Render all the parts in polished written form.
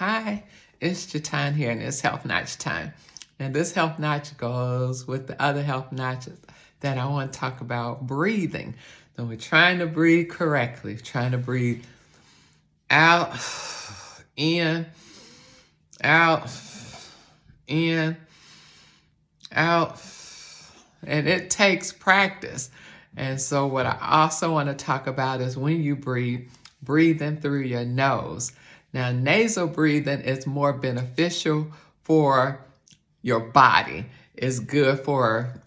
Hi, it's Jatan here, and it's Health Notch time. And this Health Notch goes with the other Health Notches that I want to talk about breathing. So we're trying to breathe correctly, trying to breathe out, in, out, in, out. And it takes practice. And so what I also want to talk about is when you breathe, breathing through your nose. Now, nasal breathing is more beneficial for your body. It's good for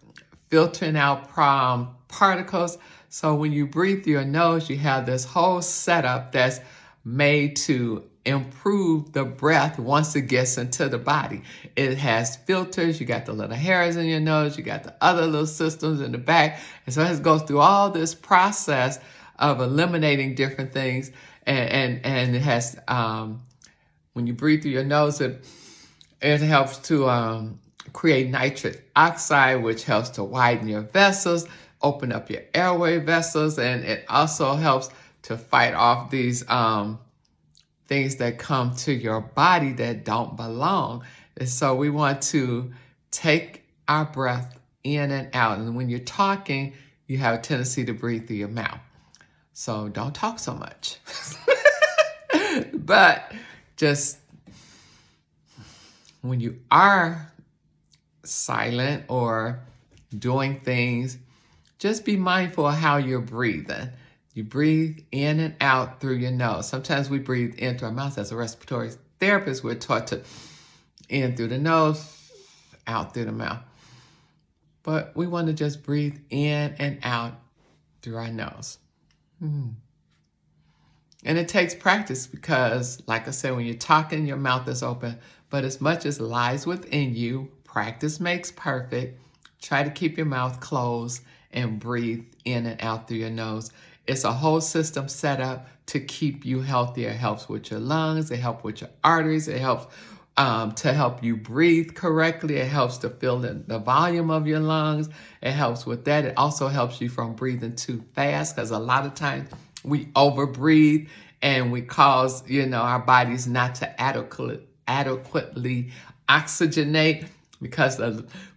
filtering out particles. So when you breathe through your nose, you have this whole setup that's made to improve the breath once it gets into the body. It has filters. You got the little hairs in your nose. You got the other little systems in the back. And so it goes through all this process of eliminating different things. And it has, when you breathe through your nose, it helps to create nitric oxide, which helps to widen your vessels, open up your airway vessels, and it also helps to fight off these things that come to your body that don't belong. And so we want to take our breath in and out. And when you're talking, you have a tendency to breathe through your mouth. So don't talk so much. But just when you are silent or doing things, just be mindful of how you're breathing. You breathe in and out through your nose. Sometimes we breathe in through our mouth. As a respiratory therapist, we're taught to in through the nose, out through the mouth. But we want to just breathe in and out through our nose. And it takes practice because, like I said, when you're talking, your mouth is open. But as much as lies within you, practice makes perfect. Try to keep your mouth closed and breathe in and out through your nose. It's a whole system set up to keep you healthy. It helps with your lungs. It helps with your arteries. It helps to help you breathe correctly. It helps to fill the volume of your lungs. It helps with that. It also helps you from breathing too fast because a lot of times we overbreathe and we cause, our bodies not to adequately oxygenate because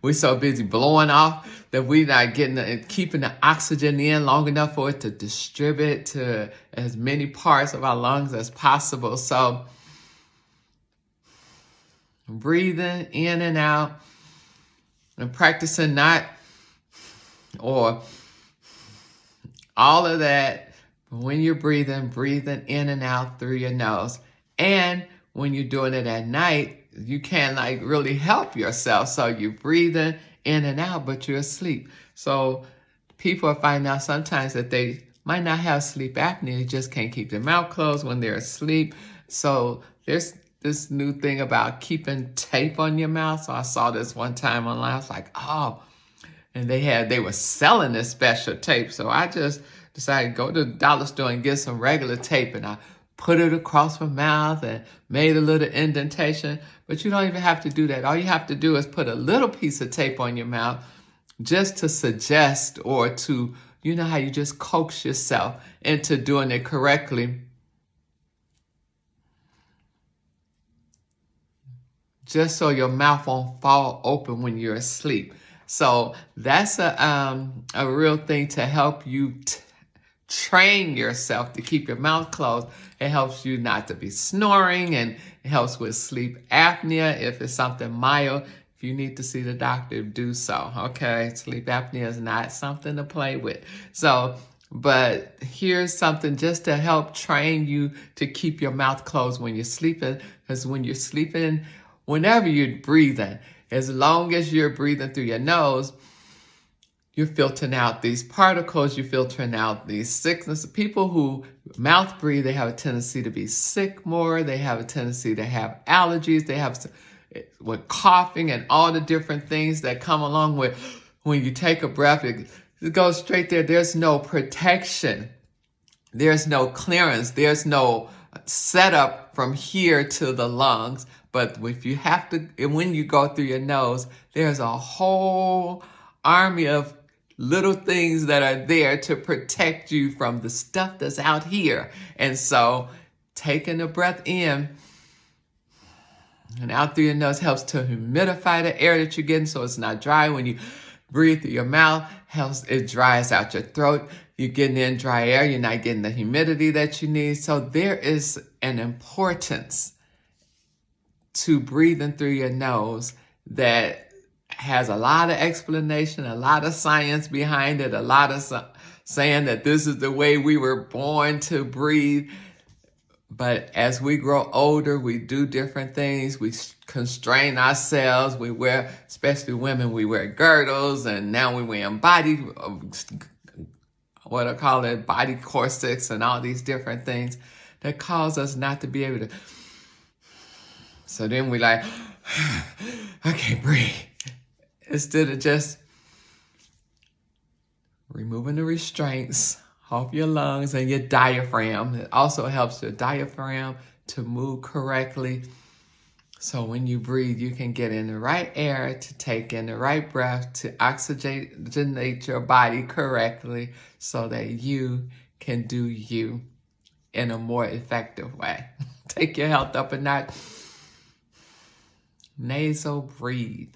we're so busy blowing off that we're not keeping the oxygen in long enough for it to distribute to as many parts of our lungs as possible. So breathing in and out and practicing not or all of that. When you're breathing in and out through your nose. And when you're doing it at night, you can't really help yourself. So you're breathing in and out, but you're asleep. So people are finding out sometimes that they might not have sleep apnea. They just can't keep their mouth closed when they're asleep. So there's this new thing about keeping tape on your mouth. So I saw this one time online. I was like, oh, and they were selling this special tape. So I just decided to go to the dollar store and get some regular tape. And I put it across my mouth and made a little indentation. But you don't even have to do that. All you have to do is put a little piece of tape on your mouth just to suggest or to, how you just coax yourself into doing it correctly. Just so your mouth won't fall open when you're asleep. So that's a real thing to help you train yourself to keep your mouth closed. It helps you not to be snoring, and it helps with sleep apnea. If it's something mild, if you need to see the doctor, do so. Okay, sleep apnea is not something to play with. So, but here's something just to help train you to keep your mouth closed when you're sleeping. Because when you're sleeping, whenever you're breathing, as long as you're breathing through your nose, you're filtering out these particles, you're filtering out these sickness. People who mouth breathe, they have a tendency to be sick more. They have a tendency to have allergies. They have with coughing and all the different things that come along with when you take a breath. It goes straight there. There's no protection. There's no clearance. There's no setup from here to the lungs. But if you have to, when you go through your nose, there's a whole army of little things that are there to protect you from the stuff that's out here. And so taking a breath in And out through your nose helps to humidify the air that you're getting so it's not dry. When you breathe through your mouth, it dries out your throat. You're getting in dry air. You're not getting the humidity that you need. So there is an importance to breathing through your nose that has a lot of explanation, a lot of science behind it, a lot of saying that this is the way we were born to breathe. But as we grow older, we do different things. We constrain ourselves. We wear, especially women, we wear girdles, and now we're wearing body corsets and all these different things that cause us not to be able to. So then we like, I can't breathe. Instead of just removing the restraints off your lungs and your diaphragm. It also helps your diaphragm to move correctly. So when you breathe, you can get in the right air to take in the right breath to oxygenate your body correctly so that you can do you in a more effective way. Take your health up a notch. Nasal breathe.